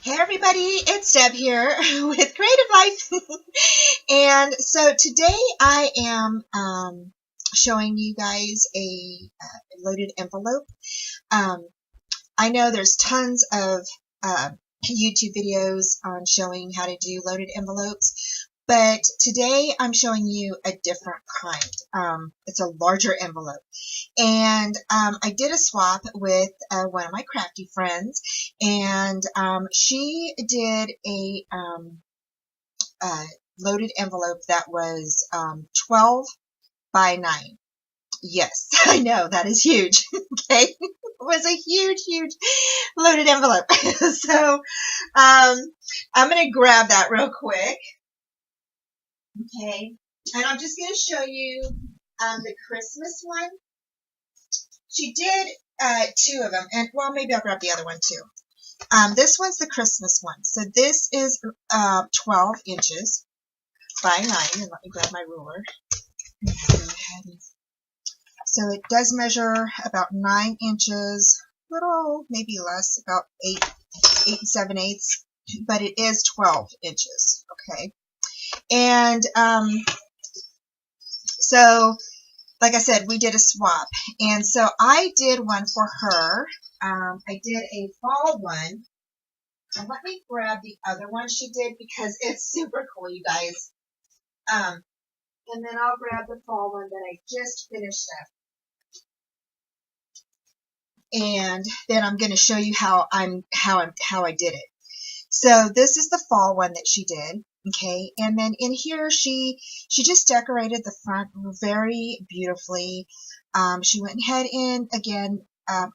Hey everybody, it's Deb here with Creative Life. And so today I am showing you guys a loaded envelope. Um, I know there's tons of YouTube videos on showing how to do loaded envelopes, but today I'm showing you a different kind. It's a larger envelope. And I did a swap with one of my crafty friends, and she did a loaded envelope that was 12 by 9. Yes, I know, that is huge. Okay, it was a huge, huge loaded envelope. So I'm going to grab that real quick. Okay, and I'm just going to show you the Christmas one. She did two of them, and well, maybe I'll grab the other one too. This one's the Christmas one. So this is 12 inches by 9, and let me grab my ruler. Go ahead. So it does measure about 9 inches, little, maybe less, about 8 7/8, but it is 12 inches, okay? And so, like I said, we did a swap, and so I did one for her. I did a fall one, and let me grab the other one she did because it's super cool, you guys. And then I'll grab the fall one that I just finished up. And then I'm going to show you how I did it. So this is the fall one that she did, okay? And then in here she just decorated the front very beautifully. She went ahead and again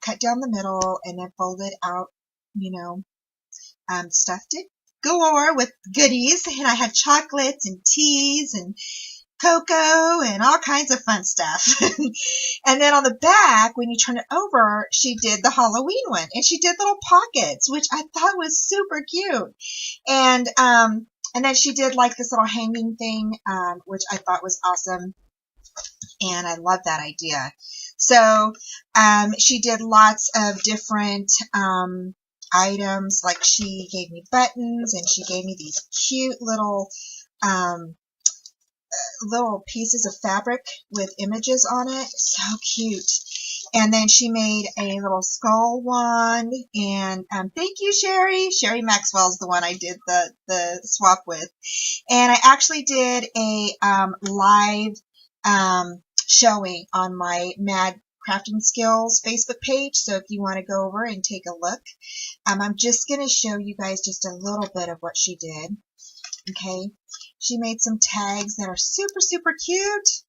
cut down the middle and then folded out, stuffed it galore with goodies, and I had chocolates and teas and cocoa and all kinds of fun stuff. And then on the back, when you turn it over, she did the Halloween one, and she did little pockets, which I thought was super cute. And then she did like this little hanging thing, which I thought was awesome, and I love that idea. So she did lots of different items, like she gave me buttons, and she gave me these cute little pieces of fabric with images on it. So cute. And then she made a little skull one. And thank you, Sherry. Sherry Maxwell's the one I did the swap with. And I actually did a live showing on my Mad Crafting Skills Facebook page. So if you want to go over and take a look, I'm just going to show you guys just a little bit of what she did. Okay. She made some tags that are super, super cute.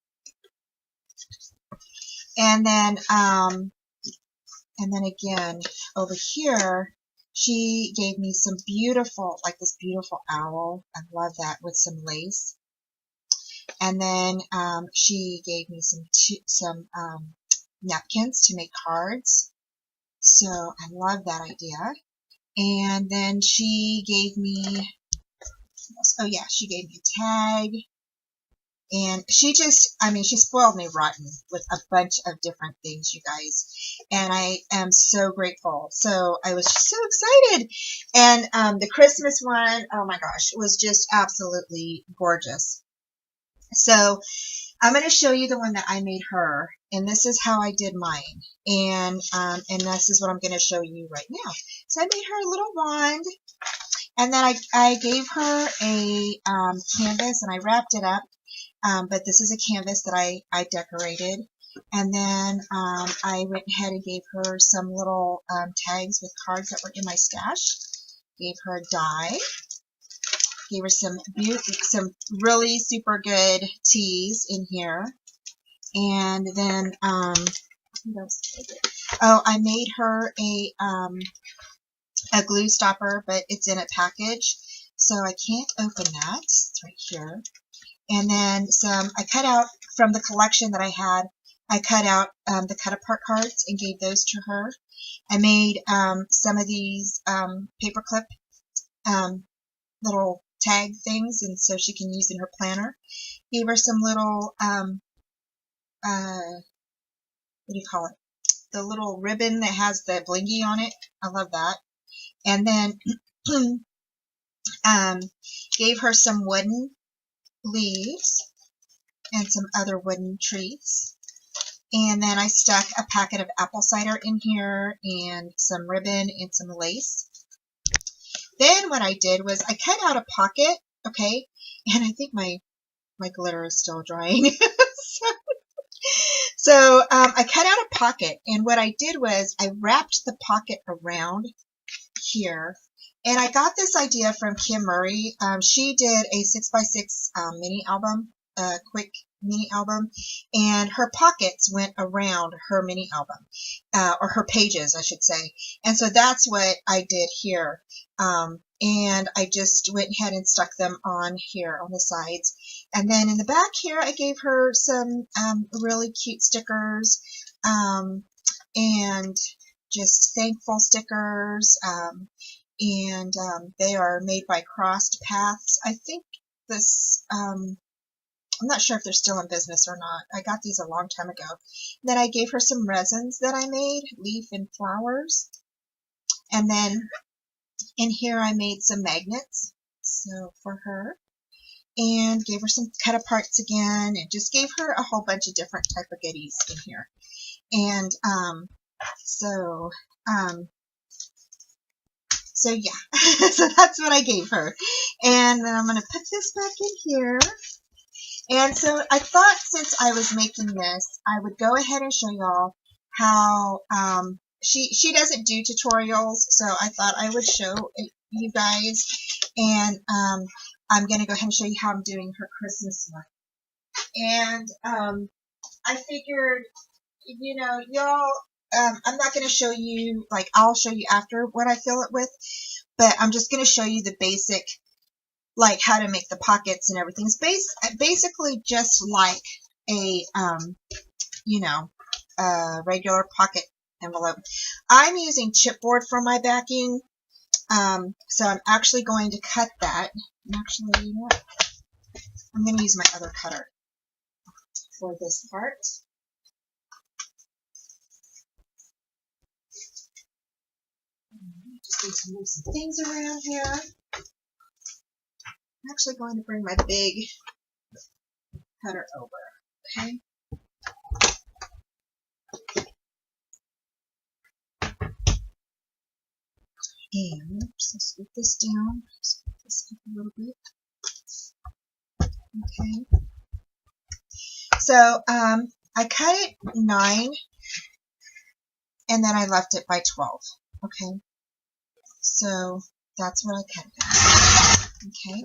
And then again, over here, she gave me some beautiful, like this beautiful owl. I love that, with some lace. And then she gave me some napkins to make cards. So I love that idea. And then she gave me, oh yeah, she gave me a tag. And she spoiled me rotten with a bunch of different things, you guys. And I am so grateful. So I was so excited. And the Christmas one, oh my gosh, was just absolutely gorgeous. So I'm going to show you the one that I made her. And this is how I did mine. And this is what I'm going to show you right now. So I made her a little wand. And then I gave her a canvas, and I wrapped it up. But this is a canvas that I decorated. And then I went ahead and gave her some little tags with cards that were in my stash. Gave her a die. Gave her some really super good teas in here. And then, I made her a glue stopper, but it's in a package, so I can't open that. It's right here. And then I cut out from the collection that I had, I cut out the cut apart cards and gave those to her. I made some of these paperclip little tag things, and so she can use in her planner. Gave her some little, what do you call it? The little ribbon that has the blingy on it. I love that. And then Gave her some wooden leaves and some other wooden treats. And then I stuck a packet of apple cider in here and some ribbon and some lace. Then what I did was I cut out a pocket, okay, and I think my glitter is still drying. So I cut out a pocket, and what I did was I wrapped the pocket around here. And I got this idea from Kim Murray. She did a 6x6 mini album, quick mini album, and her pockets went around her mini album, or her pages, I should say. And so that's what I did here. And I just went ahead and stuck them on here on the sides. And then in the back here, I gave her some really cute stickers, and just thankful stickers. And they are made by Crossed Paths. I think this, I'm not sure if they're still in business or not. I got these a long time ago. Then I gave her some resins that I made, leaf and flowers. And then in here I made some magnets, so for her. And gave her some cut aparts again, and just gave her a whole bunch of different type of goodies in here. And so yeah, so that's what I gave her. And then I'm going to put this back in here. And so I thought since I was making this, I would go ahead and show y'all how, she doesn't do tutorials, so I thought I would show you guys. And I'm going to go ahead and show you how I'm doing her Christmas one. And I figured, you know, y'all, I'm not going to show you, like, I'll show you after what I fill it with, but I'm just going to show you the basic, like, how to make the pockets and everything. It's basically just like a, you know, a regular pocket envelope. I'm using chipboard for my backing, so I'm actually going to cut that. Actually, you know what? I'm going to use my other cutter for this part. Just need to move some things around here. I'm actually going to bring my big cutter over, okay? And just scoop this down, scoop this up a little bit. Okay. So I cut it 9, and then I left it by 12. Okay. So that's what I cut it at. Okay.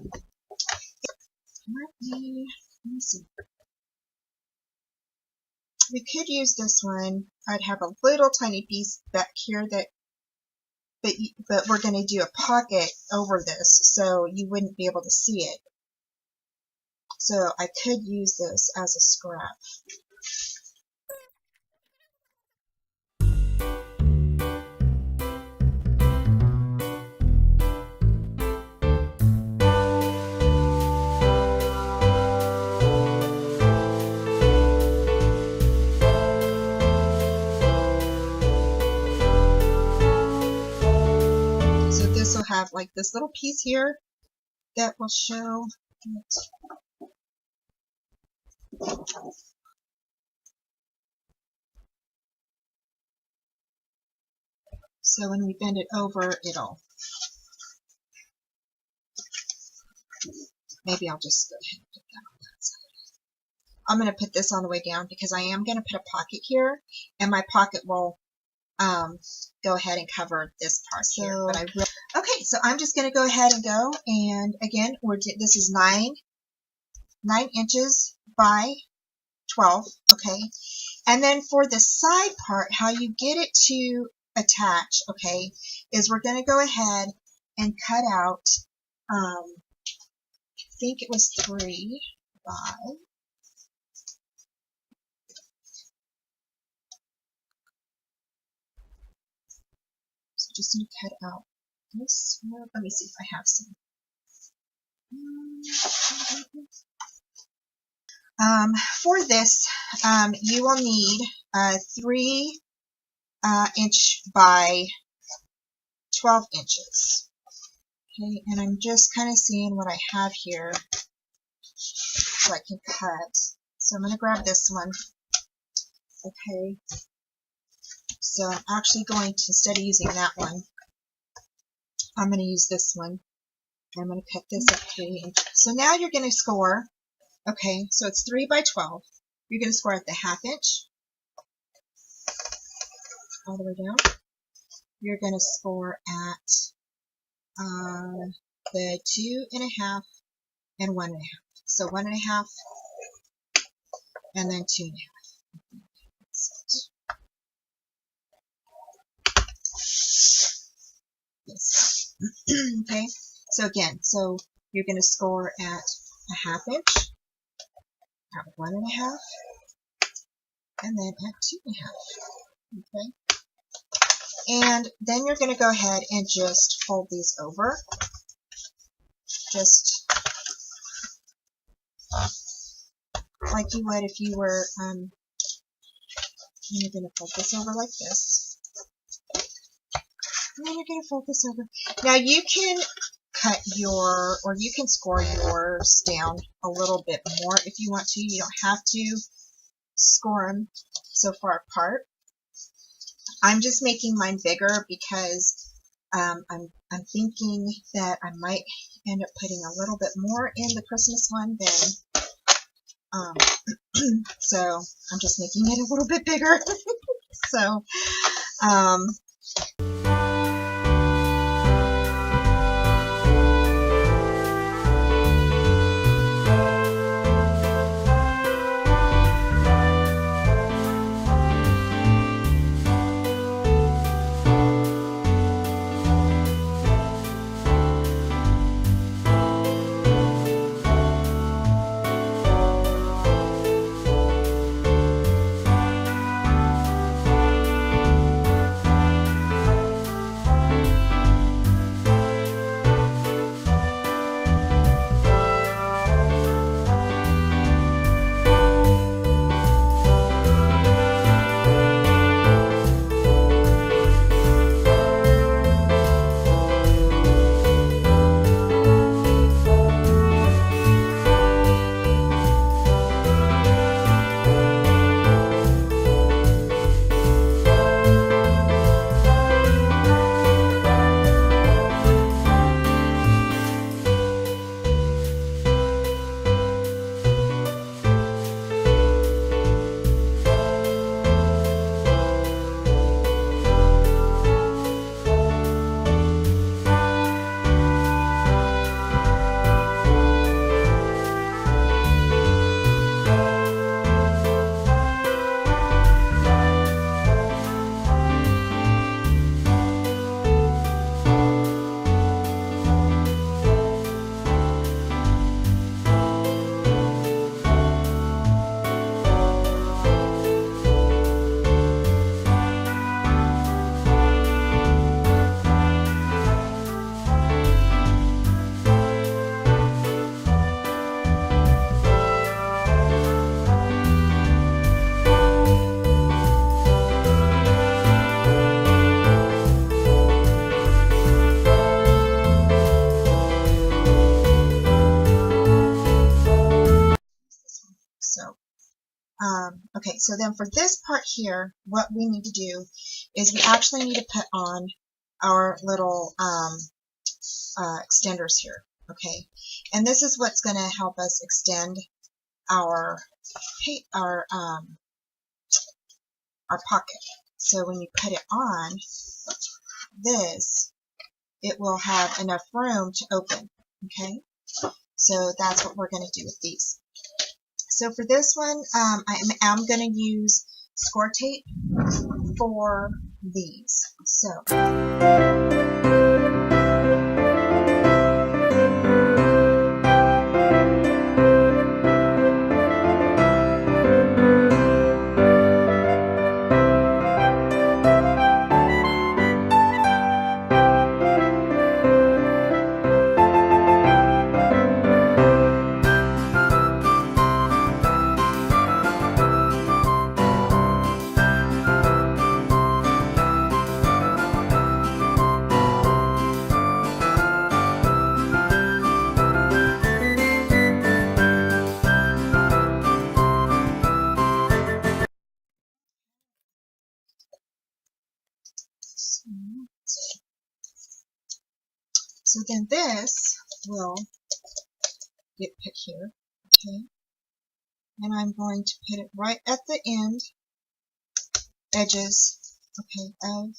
Let me see. We could use this one. I'd have a little tiny piece back here that, but we're going to do a pocket over this, so you wouldn't be able to see it. So I could use this as a scrap. So this will have like this little piece here that will show it. So when we bend it over, it'll, maybe I'll just go ahead and put that on that side. I'm going to put this on the way down because I am going to put a pocket here, and my pocket will go ahead and cover this part here. But I will. Okay, so I'm just going to go ahead and go, and again, this is 9 inches by 12, okay? And then for the side part, how you get it to attach, okay, is we're going to go ahead and cut out, I think it was 3 by, so just going to cut out this. Let me see if I have some. For this, you will need 3 inch by 12 inches. Okay, and I'm just kind of seeing what I have here so I can cut. So I'm going to grab this one. Okay, so I'm actually going to, instead of using that one, I'm going to use this one. I'm going to cut this at 3 inches. So now you're going to score, okay, so it's 3 by 12. You're going to score at the 1/2 inch, all the way down. You're going to score at the 2.5 and 1.5. So 1.5 and then 2.5. Yes. Okay. So again, so you're going to score at a 1/2 inch, at 1.5, and then at 2.5. Okay. And then you're going to go ahead and just fold these over. Just like you would if you were, and you're going to fold this over like this. And then you're going to fold this over. Now you can cut your, or you can score yours down a little bit more if you want to. You don't have to score them so far apart. I'm just making mine bigger because I'm thinking that I might end up putting a little bit more in the Christmas one than, so I'm just making it a little bit bigger. So, okay, so then for this part here, what we need to do is we actually need to put on our little extenders here, okay? And this is what's going to help us extend our pocket. So when you put it on this, it will have enough room to open, okay? So that's what we're going to do with these. So for this one, I am going to use score tape for these. So. So then this will get put here, okay? And I'm going to put it right at the edges, okay, of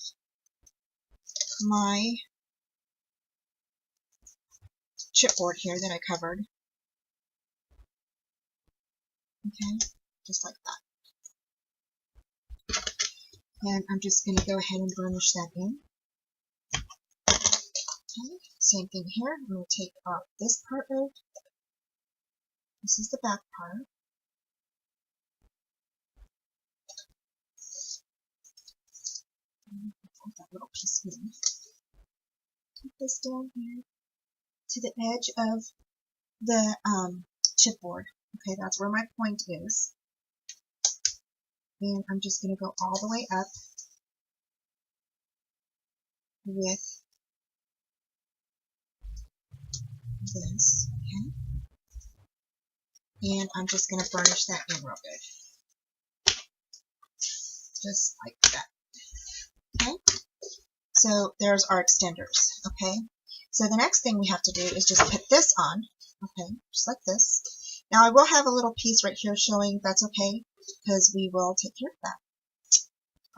my chipboard here that I covered. Okay, just like that. And I'm just going to go ahead and burnish that in. Okay, same thing here. I'm going to take off this part of, this is the back part. That little piece here. Put this down here to the edge of the chipboard. Okay, that's where my point is. And I'm just going to go all the way up with this, okay? And I'm just going to burnish that in real good. Just like that. Okay? So there's our extenders, okay? So the next thing we have to do is just put this on, okay? Just like this. Now I will have a little piece right here showing, that's okay, because we will take care of that.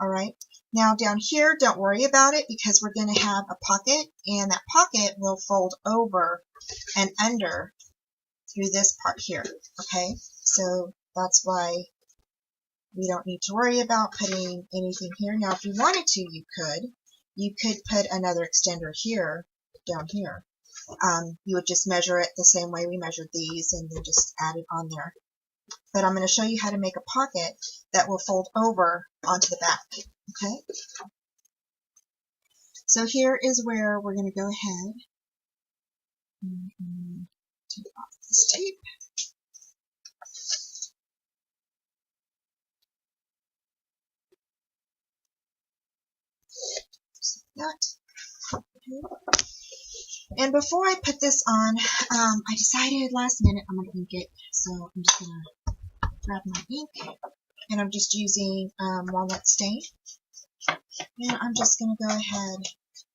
Alright? Now down here, don't worry about it because we're going to have a pocket, and that pocket will fold over and under through this part here, okay? So that's why we don't need to worry about putting anything here. Now if you wanted to, you could put another extender here, down here. You would just measure it the same way we measured these and then just add it on there. But I'm going to show you how to make a pocket that will fold over onto the back, okay? So here is where we're going to go ahead and take off this tape. Just like that. Okay. And before I put this on, I decided last minute I'm going to ink it. So I'm just going to grab my ink, and I'm just using walnut stain. And I'm just going to go ahead.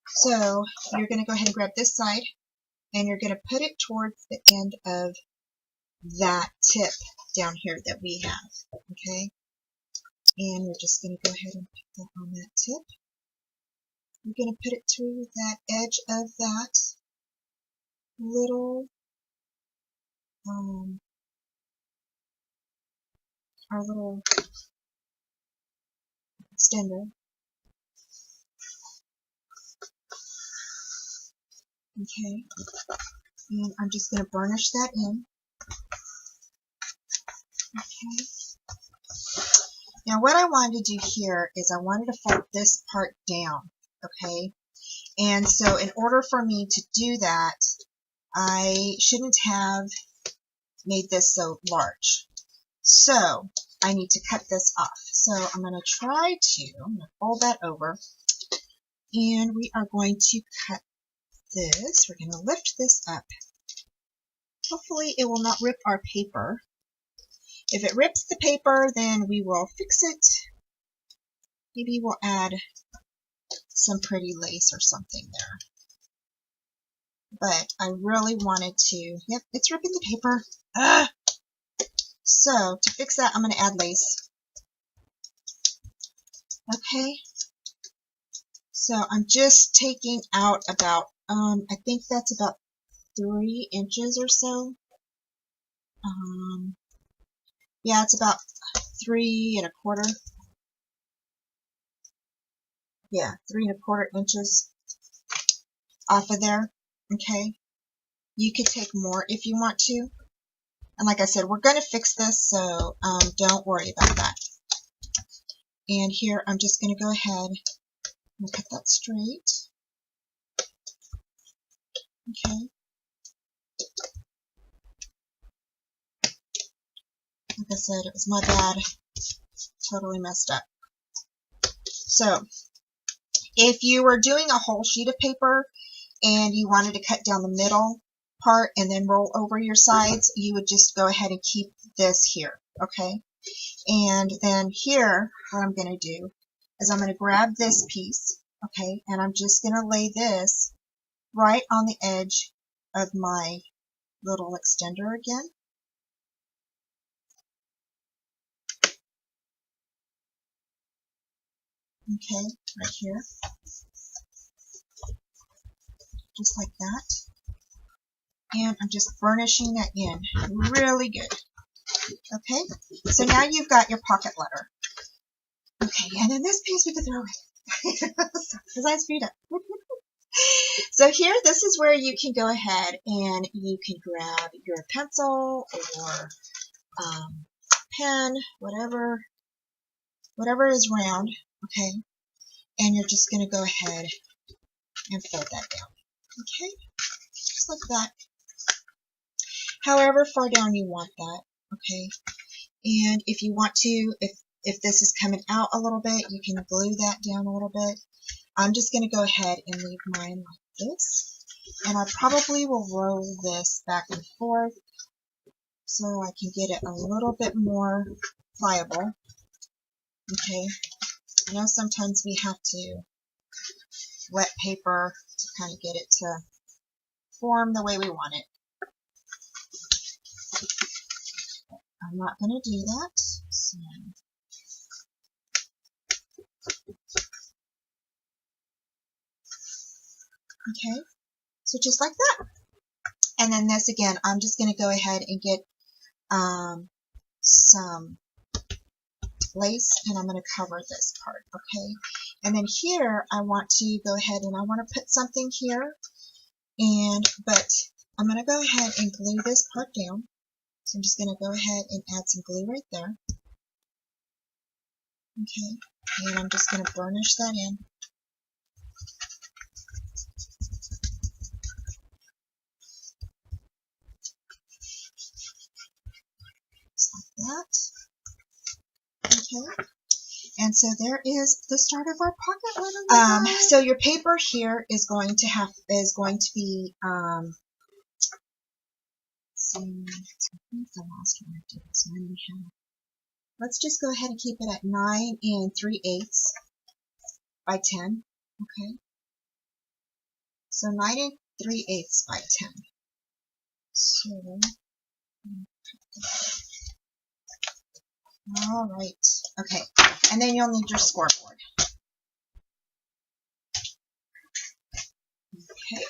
So you're going to go ahead and grab this side, and you're going to put it towards the end of that tip down here that we have, okay? And we're just going to go ahead and put that on that tip. We're going to put it through that edge of that little, our little extender. Okay, and I'm just going to burnish that in. Okay. Now what I wanted to do here is I wanted to fold this part down, okay? And so in order for me to do that, I shouldn't have made this so large. So I need to cut this off. So I'm going to fold that over, and we are going to cut this. We're going to lift this up. Hopefully it will not rip our paper. If it rips the paper, then we will fix it. Maybe we'll add some pretty lace or something there. But I really wanted to, yep, it's ripping the paper. Ugh. So to fix that, I'm going to add lace. Okay. So I'm just taking out about, I think that's about 3 inches or so. Yeah, it's about 3 1/4. Yeah, 3 1/4 inches off of there. Okay. You could take more if you want to. And like I said, we're going to fix this, so don't worry about that. And here, I'm just going to go ahead and cut that straight. Okay. Like I said, it was my bad. Totally messed up. So, if you were doing a whole sheet of paper and you wanted to cut down the middle part and then roll over your sides, you would just go ahead and keep this here, okay? And then here, what I'm going to do is I'm going to grab this piece, okay, and I'm just going to lay this right on the edge of my little extender again. Okay, right here. Just like that. And I'm just burnishing that in really good. Okay, so now you've got your pocket letter. Okay, and then this piece we can throw away because I screwed up. So here, this is where you can go ahead and you can grab your pencil or pen, whatever is round, okay, and you're just going to go ahead and fold that down, okay, just like that, however far down you want that, okay, and if you want to, if this is coming out a little bit, you can glue that down a little bit. I'm just going to go ahead and leave mine like this, and I probably will roll this back and forth so I can get it a little bit more pliable. Okay, I know sometimes we have to wet paper to kind of get it to form the way we want it. I'm not going to do that. So. Okay, so just like that. And then this again, I'm just going to go ahead and get some lace, and I'm going to cover this part, okay? And then here, I want to go ahead and I want to put something here, but I'm going to go ahead and glue this part down. So I'm just going to go ahead and add some glue right there. Okay, and I'm just going to burnish that in. Just like that. Okay, and so there is the start of our pocket letter. So your paper here is going to be so I think the last one I did was 9.5. Let's just go ahead and keep it at 9 3/8 by 10. Okay, so 9 3/8 by 10. So all right, okay, and then you'll need your scoreboard. Okay,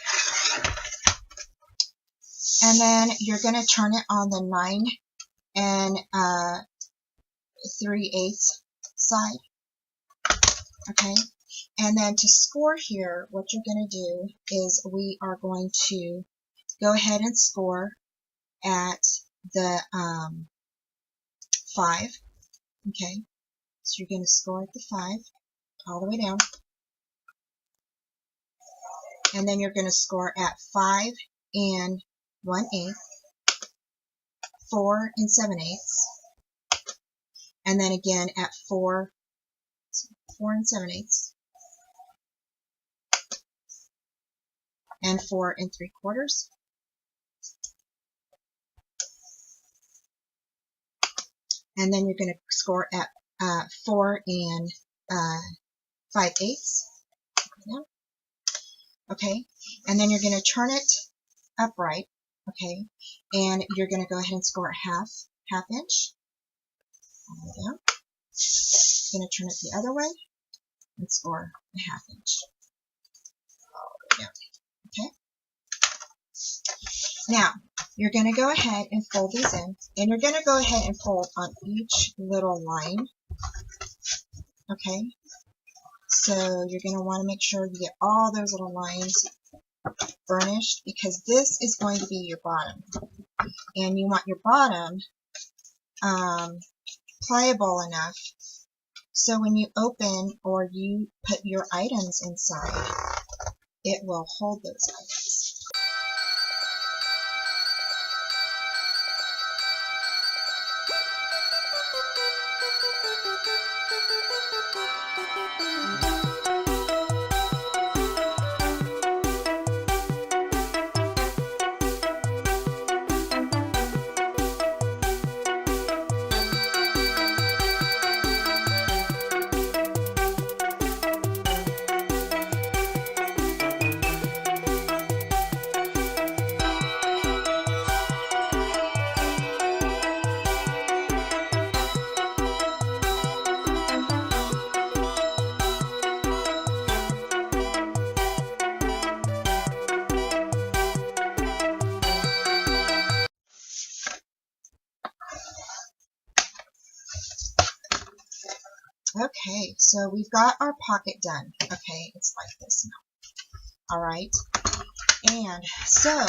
and then you're going to turn it on the 9 3/8 side. Okay, and then to score here, what you're going to do is we are going to go ahead and score at the 5. Okay, so you're going to score at the 5 all the way down, and then you're going to score at 5 1/8, 4 7/8, and then again at 4 7/8, and 4 3/4. And then you're going to score at 4 5/8. Okay, and then you're going to turn it upright. Okay, and you're going to go ahead and score at half inch. All the way down. You're going to turn it the other way and score a 1/2 inch. All the way down. Okay. Now, you're going to go ahead and fold these in, and you're going to go ahead and fold on each little line. Okay, so you're going to want to make sure you get all those little lines burnished, because this is going to be your bottom, and you want your bottom pliable enough so when you open or you put your items inside, it will hold those items. Okay, so we've got our pocket done. Okay, it's like this now. All right, and so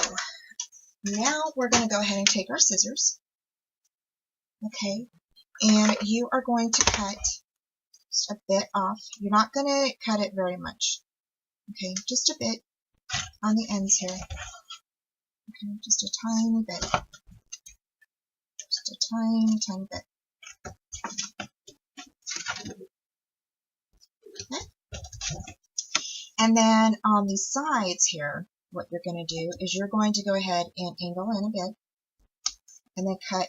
now we're going to go ahead and take our scissors. Okay, and you are going to cut just a bit off. You're not going to cut it very much. Okay, just a bit on the ends here. Okay, just a tiny bit. Just a tiny, tiny bit. Okay. And then on the sides here, what you're going to do is you're going to go ahead and angle in a bit and then cut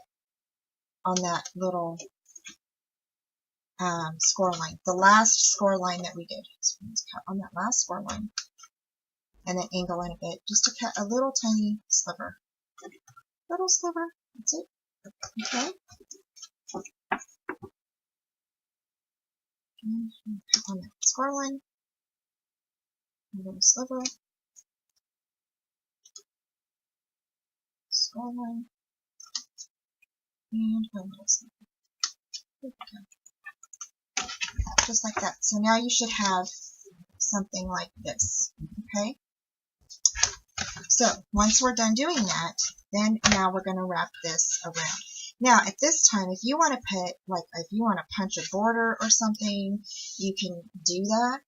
on that little score line, the last score line that we did. So let's cut on that last score line and then angle in a bit just to cut a little tiny sliver. Little sliver, that's it. Okay. And cut on that score line, a little sliver, score line, and a little sliver. There we go. Just like that. So now you should have something like this. Okay. So once we're done doing that, then now we're going to wrap this around. Now at this time, if you want to put, like, if you want to punch a border or something, you can do that.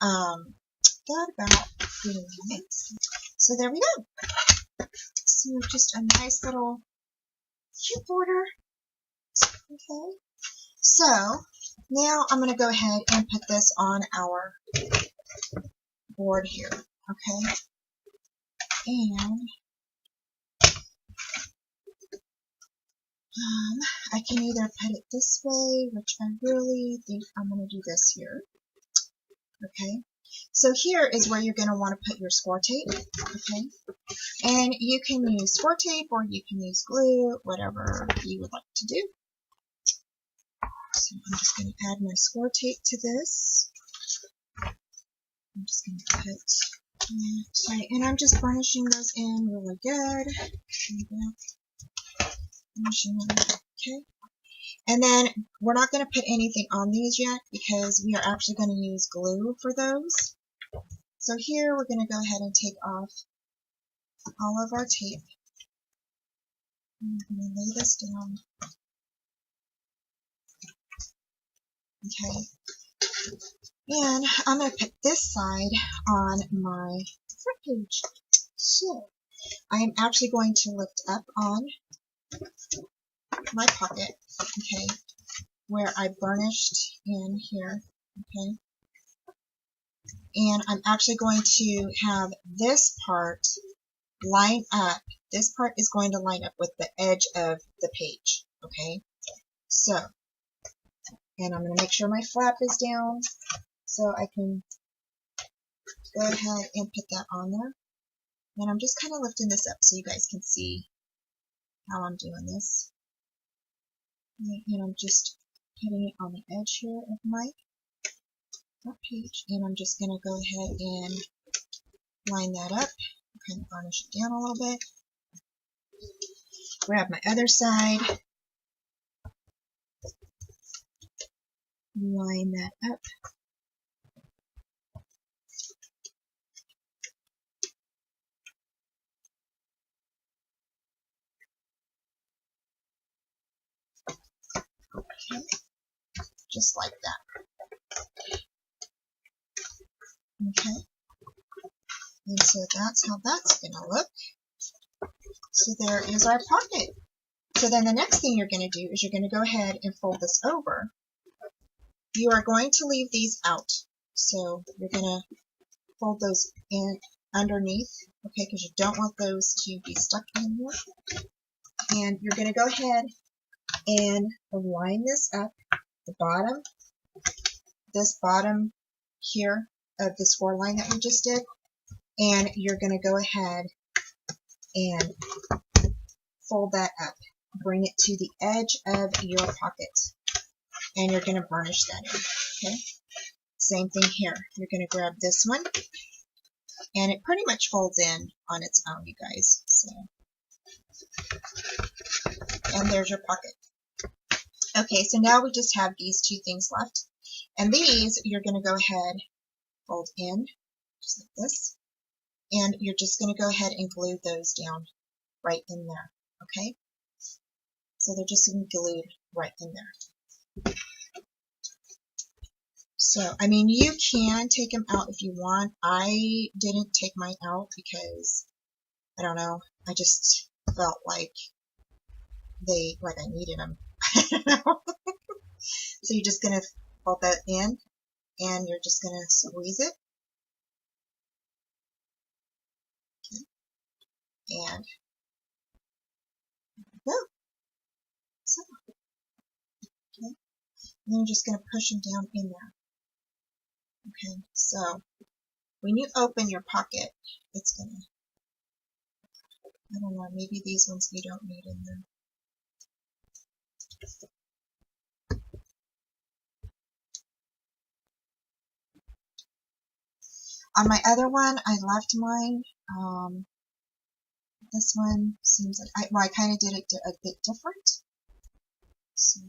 Got about 3 minutes. So there we go. So just a nice little cute border. Okay. So now I'm going to go ahead and put this on our board here. Okay. And I can either put it this way, which I really think I'm going to do this here. Okay. So here is where you're going to want to put your score tape. Okay. And you can use score tape or you can use glue, whatever you would like to do. So I'm just going to add my score tape to this. I'm just going to put that, and I'm just burnishing those in really good. Okay. And then we're not going to put anything on these yet because we are actually going to use glue for those. So here we're going to go ahead and take off all of our tape. I'm going to lay this down. Okay. And I'm going to put this side on my front page. So I am actually going to lift up on my pocket, okay, where I burnished in here, okay. And I'm actually going to have this part line up. This part is going to line up with the edge of the page, okay. So, and I'm going to make sure my flap is down so I can go ahead and put that on there. And I'm just kind of lifting this up so you guys can see how I'm doing this. And I'm just putting it on the edge here of my front page. And I'm just going to go ahead and line that up. Kind of varnish it down a little bit. Grab my other side. Line that up. Okay, just like that. Okay, and so that's how that's going to look. So there is our pocket. So then the next thing you're going to do is you're going to go ahead and fold this over. You are going to leave these out. So you're going to fold those in underneath, okay, because you don't want those to be stuck in here. And you're going to go ahead and line this up, the bottom, this bottom here of the score line that we just did, and you're going to go ahead and fold that up. Bring it to the edge of your pocket, and you're going to burnish that in, okay? Same thing here. You're going to grab this one, and it pretty much folds in on its own, you guys. So, and there's your pocket. Okay, so now we just have these two things left. And these, you're going to go ahead, fold in, just like this. And you're just going to go ahead and glue those down right in there, okay? So they're just going to be glued right in there. So, I mean, you can take them out if you want. I didn't take mine out because, I don't know, I just felt like I needed them. I don't know. So you're just going to fold that in, and you're just going to squeeze it. Okay. And there we go. So, okay. And then you're just going to push them down in there. Okay, so when you open your pocket, it's going to, I don't know, maybe these ones you don't need in there. On my other one, I left mine. This one seems like, I kind of did it a bit different. So,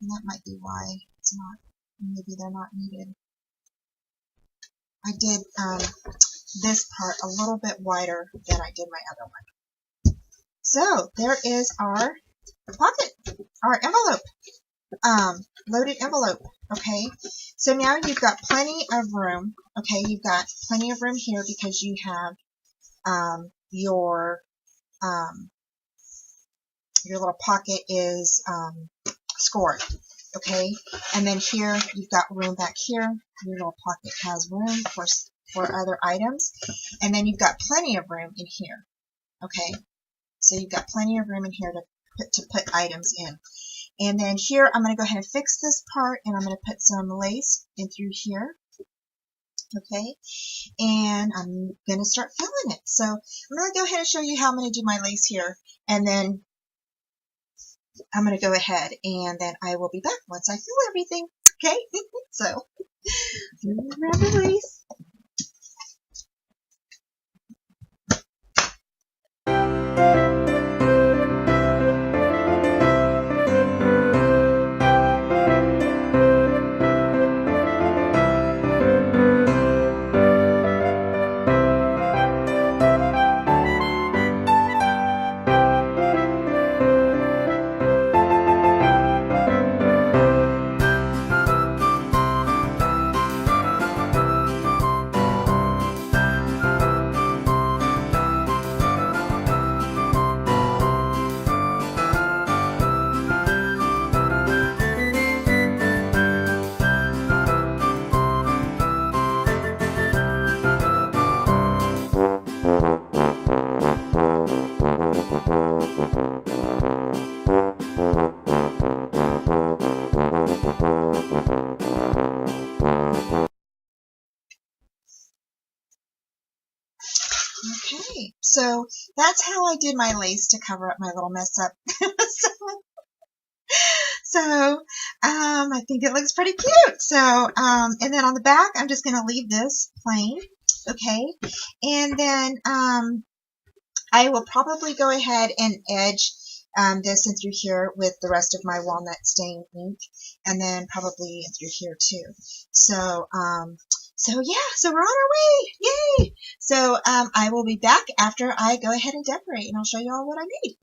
and that might be why it's not, maybe they're not needed. I did this part a little bit wider than I did my other one. So, there is our pocket, our envelope, loaded envelope. Okay, so now you've got plenty of room. Okay, you've got plenty of room here because you have your little pocket is scored. Okay, and then here you've got room back here. Your little pocket has room for other items, and then you've got plenty of room in here. Okay, so you've got plenty of room in here to put items in. And then here, I'm going to go ahead and fix this part, and I'm going to put some lace in through here. Okay, and I'm going to start filling it. So I'm going to go ahead and show you how I'm going to do my lace here, and then I'm going to go ahead, and then I will be back once I fill everything. Okay, so grab the lace. Okay, so that's how I did my lace to cover up my little mess up. So I think it looks pretty cute. So, and then on the back, I'm just going to leave this plain. Okay, and then I will probably go ahead and edge this in through here with the rest of my walnut stain ink, and then probably in through here too. So, so yeah, so we're on our way, yay! So I will be back after I go ahead and decorate, and I'll show you all what I made.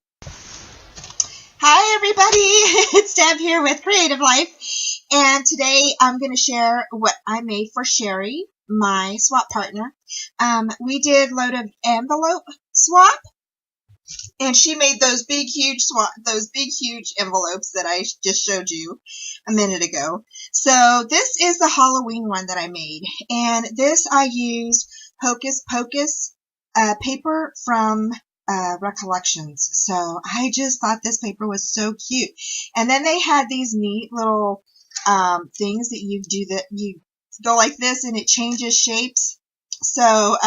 Hi everybody, it's Deb here with Creative Life, and today I'm going to share what I made for Sherry, my swap partner. We did load of envelope swap, and she made those big huge envelopes that I just showed you a minute ago. So this is the Halloween one that I made, and this I used Hocus Pocus paper from Recollections. So I just thought this paper was so cute. And then they had these neat little things that you do that you go like this and it changes shapes. So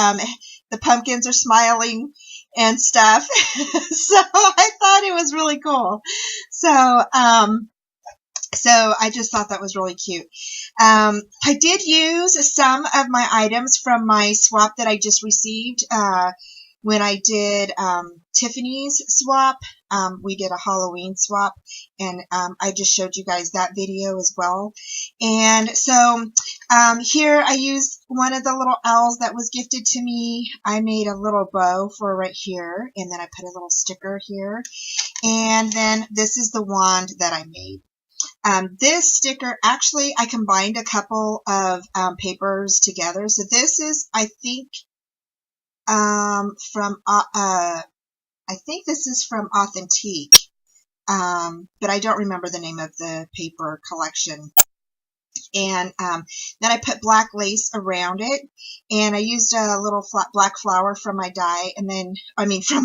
the pumpkins are smiling and stuff. So I thought it was really cool. So so I just thought that was really cute. I did use some of my items from my swap that I just received when I did Tiffany's swap we did a Halloween swap, and I just showed you guys that video as well. And so here I used one of the little owls that was gifted to me. I made a little bow for right here, and then I put a little sticker here. And then this is the wand that I made. This sticker, actually, I combined a couple of papers together. So this is, I think, this is from Authentique, but I don't remember the name of the paper collection. And then I put black lace around it, and I used a little black flower from my die, and then, from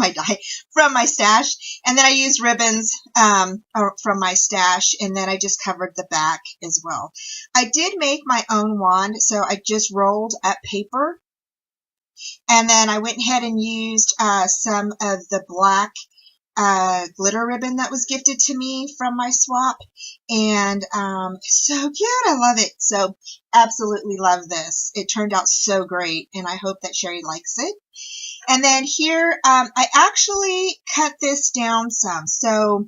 my stash, and then I used ribbons from my stash, and then I just covered the back as well. I did make my own wand, so I just rolled up paper, and then I went ahead and used some of the black glitter ribbon that was gifted to me from my swap, and so cute. I love it. So absolutely love this. It turned out so great, and I hope that Sherry likes it. And then here, I actually cut this down some. So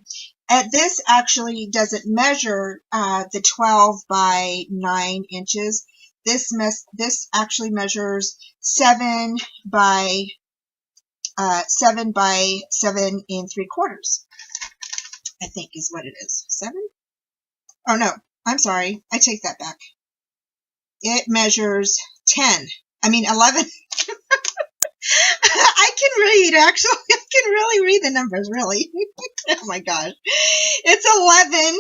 this actually doesn't measure the 12 by 9 inches. This actually measures 7 by 7 by 7 3/4, I think is what it is. 7? Oh no, I'm sorry. I take that back. It measures 11. I can read, actually. I can really read the numbers, really. Oh my gosh. It's 11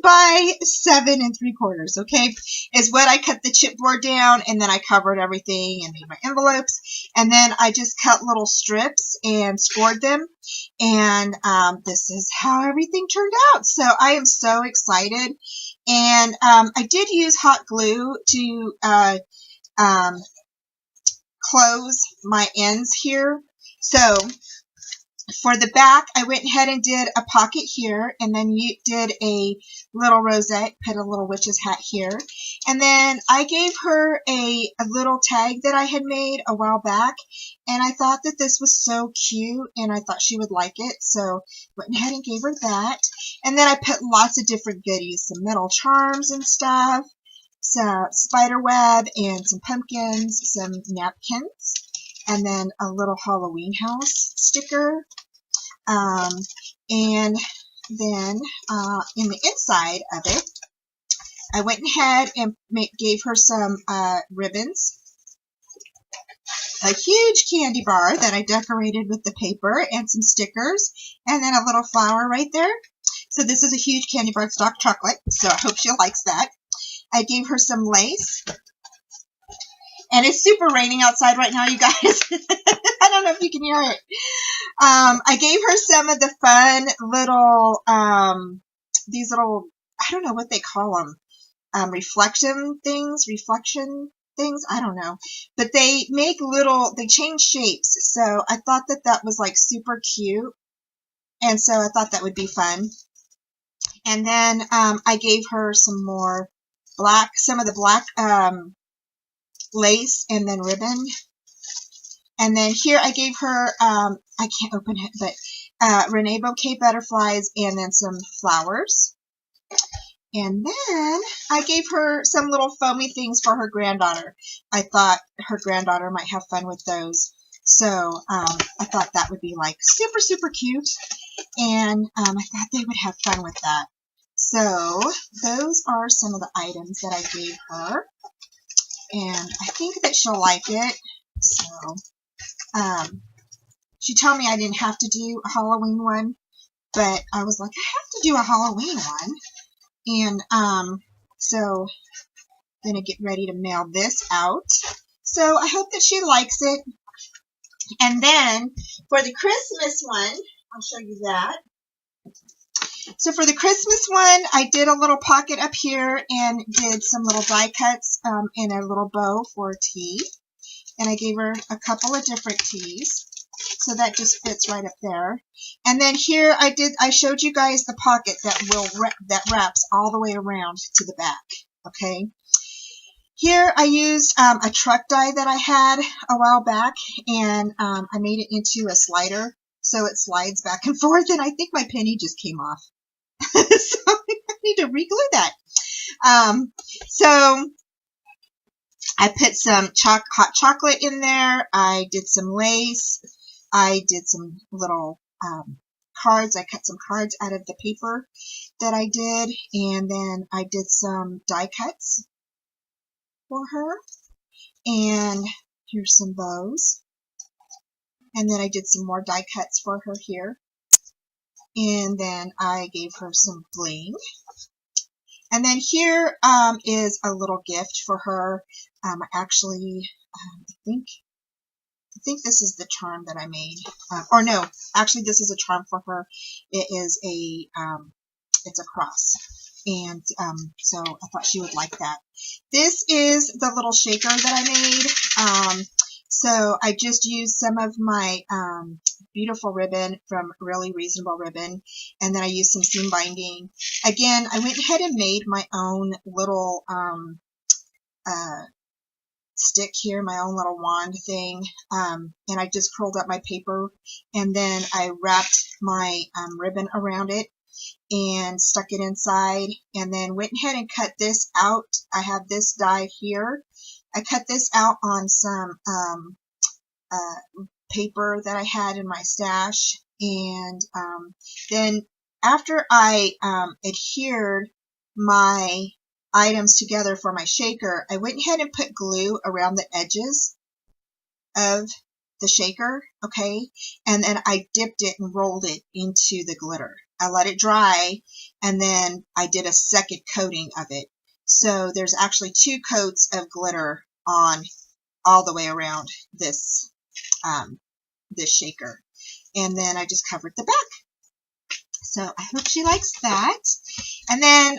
by 7 3/4, okay, is what I cut the chipboard down, and then I covered everything and made my envelopes, and then I just cut little strips and scored them, and this is how everything turned out. So I am so excited, and I did use hot glue to close my ends here. So for the back, I went ahead and did a pocket here, and then you did a little rosette, put a little witch's hat here. And then I gave her a little tag that I had made a while back, and I thought that this was so cute, and I thought she would like it, so went ahead and gave her that. And then I put lots of different goodies, some metal charms and stuff, some spider web, and some pumpkins, some napkins, and then a little Halloween house sticker. And then in the inside of it, I went ahead and gave her some ribbons, a huge candy bar that I decorated with the paper, and some stickers, and then a little flower right there. So this is a huge candy bar. It's dark chocolate, so I hope she likes that. I gave her some lace. And it's super raining outside right now, you guys. I don't know if you can hear it. I gave her some of the fun little, these little, I don't know what they call them, reflection things, I don't know. But they make they change shapes. So I thought that that was like super cute. And so I thought that would be fun. And then I gave her some more some of the black lace and then ribbon. And then here I gave her, I can't open it, but Renee Bouquet butterflies and then some flowers. And then I gave her some little foamy things for her granddaughter. I thought her granddaughter might have fun with those. So I thought that would be like super, super cute. And I thought they would have fun with that. So those are some of the items that I gave her. And I think that she'll like it. So she told me I didn't have to do a Halloween one, but I was like, I have to do a Halloween one. And so I'm going to get ready to mail this out. So I hope that she likes it. And then for the Christmas one, I'll show you that. So for the Christmas one, I did a little pocket up here and did some little die cuts in a little bow for a tea. And I gave her a couple of different teas. So that just fits right up there. And then here I showed you guys the pocket that wraps all the way around to the back. Okay. Here I used a truck die that I had a while back, and I made it into a slider. so it slides back and forth, and I think my penny just came off. So I need to reglue that. So I put some hot chocolate in there. I did some lace. I did some little cards. I cut some cards out of the paper that I did, and then I did some die cuts for her. And here's some bows. And then I did some more die cuts for her here. And then I gave her some bling. And then here is a little gift for her. I think this is the charm that I made. Or no, actually this is a charm for her. It is it's a cross. And so I thought she would like that. This is the little shaker that I made. So I just used some of my beautiful ribbon from Really Reasonable Ribbon, and then I used some seam binding. Again, I went ahead and made my own little stick here, my own little wand thing, and I just curled up my paper, and then I wrapped my ribbon around it and stuck it inside, and then went ahead and cut this out. I have this die here. I cut this out on some paper that I had in my stash, and then after I adhered my items together for my shaker, I went ahead and put glue around the edges of the shaker, okay, and then I dipped it and rolled it into the glitter. I let it dry, and then I did a second coating of it. So there's actually 2 coats of glitter on all the way around this this shaker, and then I just covered the back. So I hope she likes that. And then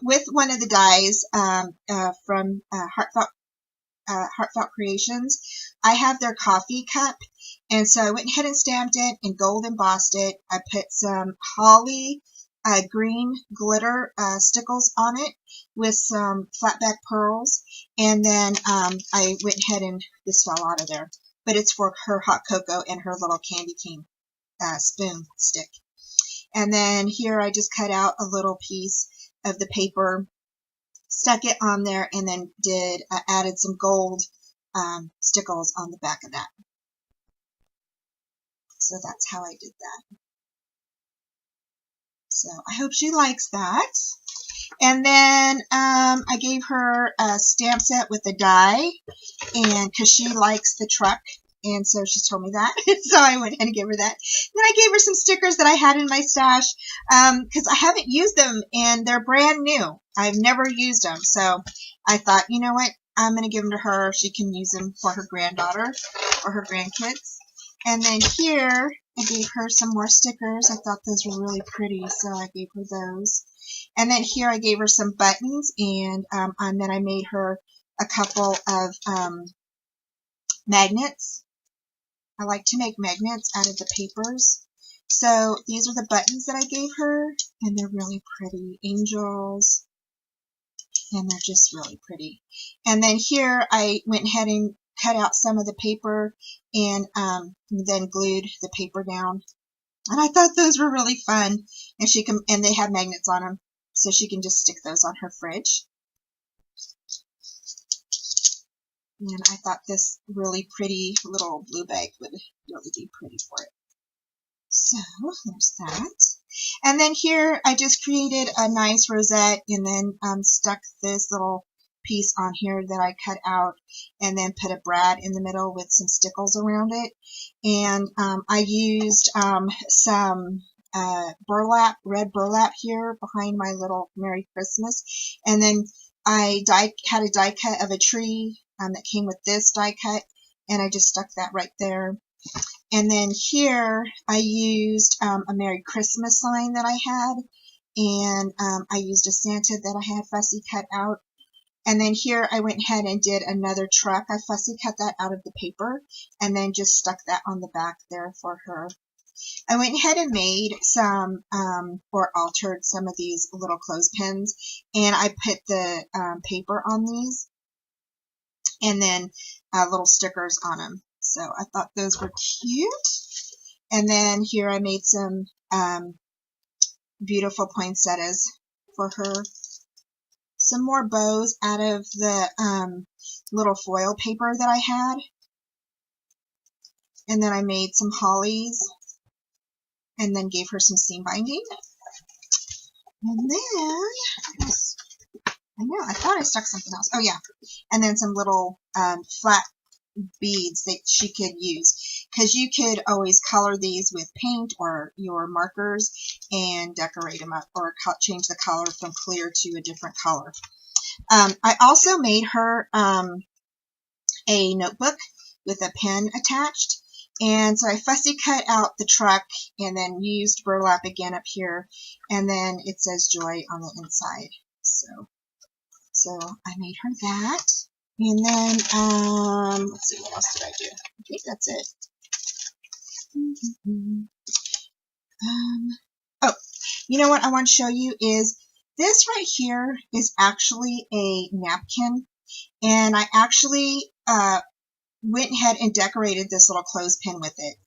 with one of the dies from Heartfelt Creations, I have their coffee cup, and so I went ahead and stamped it and gold embossed it. I put some holly green glitter stickles on it with some flatback pearls, and then I went ahead and this fell out of there, but it's for her hot cocoa and her little candy cane spoon stick. And then here I just cut out a little piece of the paper, stuck it on there, and then added some gold stickles on the back of that. So that's how I did that. So I hope she likes that. And then I gave her a stamp set with a die, and because she likes the truck, and so she told me that, so I went ahead and gave her that. Then I gave her some stickers that I had in my stash, because I haven't used them, and they're brand new. I've never used them, so I thought, you know what, I'm going to give them to her. She can use them for her granddaughter or her grandkids. And then here, I gave her some more stickers. I thought those were really pretty, so I gave her those. And then here I gave her some buttons, and then I made her a couple of magnets. I like to make magnets out of the papers. So these are the buttons that I gave her, and they're really pretty. Angels, and they're just really pretty. And then here I went ahead and cut out some of the paper, and then glued the paper down. And I thought those were really fun, and they have magnets on them, so she can just stick those on her fridge. And I thought this really pretty little blue bag would really be pretty for it. So there's that. And then here I just created a nice rosette, and then stuck this little piece on here that I cut out, and then put a brad in the middle with some stickles around it. And I used some red burlap here behind my little Merry Christmas, and then I had a die cut of a tree that came with this die cut, and I just stuck that right there. And then here I used a Merry Christmas sign that I had, and I used a Santa that I had fussy cut out. And then here I went ahead and did another truck. I fussy cut that out of the paper, and then just stuck that on the back there for her. I went ahead and made some, or altered some of these little clothespins, and I put the paper on these, and then little stickers on them. So I thought those were cute. And then here I made some beautiful poinsettias for her. Some more bows out of the little foil paper that I had. And then I made some hollies and then gave her some seam binding. And then, I thought I stuck something else. Oh yeah, and then some little flat beads that she could use, because you could always color these with paint or your markers and decorate them up, or change the color from clear to a different color. I also made her a notebook with a pen attached, and so I fussy cut out the truck and then used burlap again up here, and then it says Joy on the inside. So I made her that. And then, let's see, what else did I do? I think that's it. Oh, you know what I want to show you is this right here is actually a napkin. And I actually went ahead and decorated this little clothespin with it.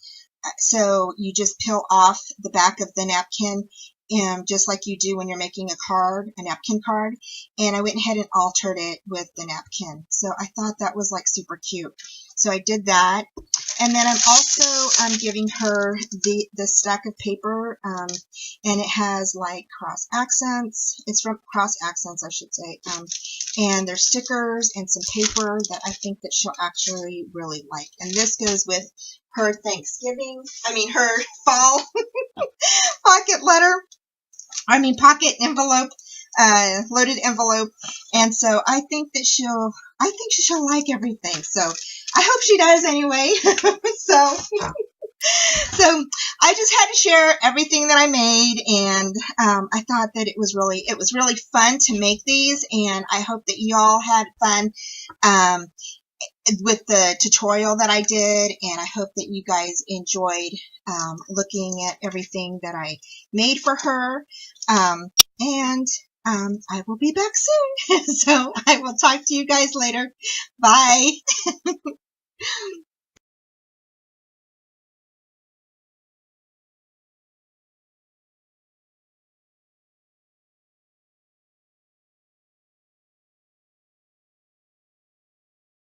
So you just peel off the back of the napkin, just like you do when you're making a card, a napkin card. And I went ahead and altered it with the napkin. So I thought that was like super cute. So I did that. And then I'm giving her the stack of paper, and it has like cross accents. It's from Cross Accents, I should say. And there's stickers and some paper that I think that she'll actually really like. And this goes with her her fall pocket envelope, loaded envelope. And so I think she'll like everything. So I hope she does anyway. So I just had to share everything that I made, and I thought that it was really fun to make these, and I hope that you all had fun with the tutorial that I did, and I hope that you guys enjoyed looking at everything that I made for her. And I will be back soon. So I will talk to you guys later. Bye.